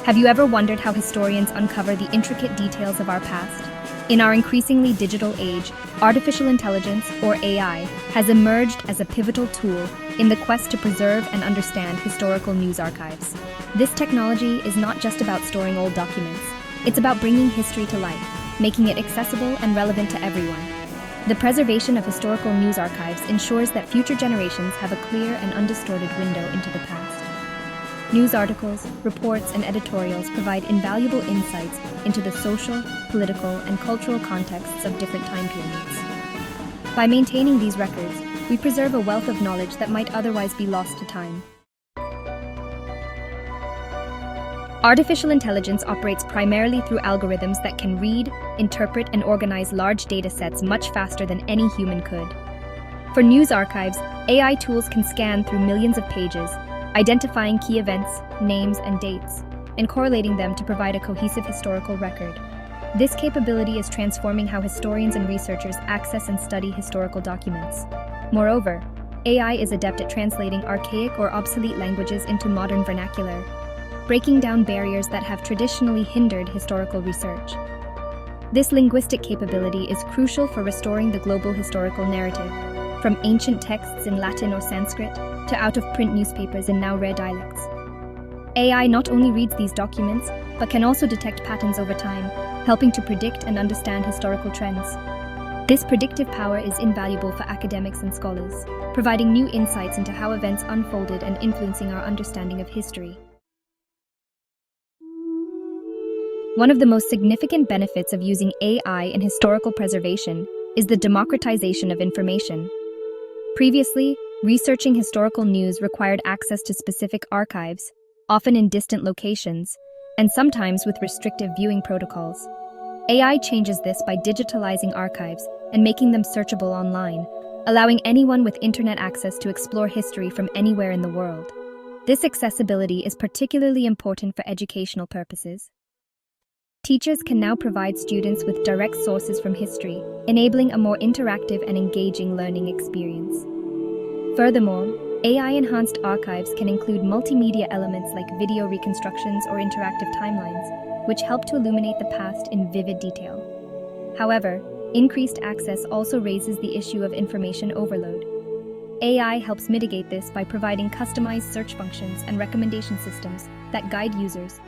Have you ever wondered how historians uncover the intricate details of our past? In our increasingly digital age, artificial intelligence, or AI, has emerged as a pivotal tool in the quest to preserve and understand historical news archives. This technology is not just about storing old documents. It's about bringing history to life, making it accessible and relevant to everyone. The preservation of historical news archives ensures that future generations have a clear and undistorted window into the past. News articles, reports, and editorials provide invaluable insights into the social, political, and cultural contexts of different time periods. By maintaining these records, we preserve a wealth of knowledge that might otherwise be lost to time. Artificial intelligence operates primarily through algorithms that can read, interpret, and organize large data sets much faster than any human could. For news archives, AI tools can scan through millions of pages, identifying key events, names, and dates, and correlating them to provide a cohesive historical record. This capability is transforming how historians and researchers access and study historical documents. Moreover, AI is adept at translating archaic or obsolete languages into modern vernacular, breaking down barriers that have traditionally hindered historical research. This linguistic capability is crucial for restoring the global historical narrative, from ancient texts in Latin or Sanskrit to out-of-print newspapers in now rare dialects. AI not only reads these documents, but can also detect patterns over time, helping to predict and understand historical trends. This predictive power is invaluable for academics and scholars, providing new insights into how events unfolded and influencing our understanding of history. One of the most significant benefits of using AI in historical preservation is the democratization of information. Previously, researching historical news required access to specific archives, often in distant locations, and sometimes with restrictive viewing protocols. AI changes this by digitalizing archives and making them searchable online, allowing anyone with internet access to explore history from anywhere in the world. This accessibility is particularly important for educational purposes. Teachers can now provide students with direct sources from history, enabling a more interactive and engaging learning experience. Furthermore, AI-enhanced archives can include multimedia elements like video reconstructions or interactive timelines, which help to illuminate the past in vivid detail. However, increased access also raises the issue of information overload. AI helps mitigate this by providing customized search functions and recommendation systems that guide users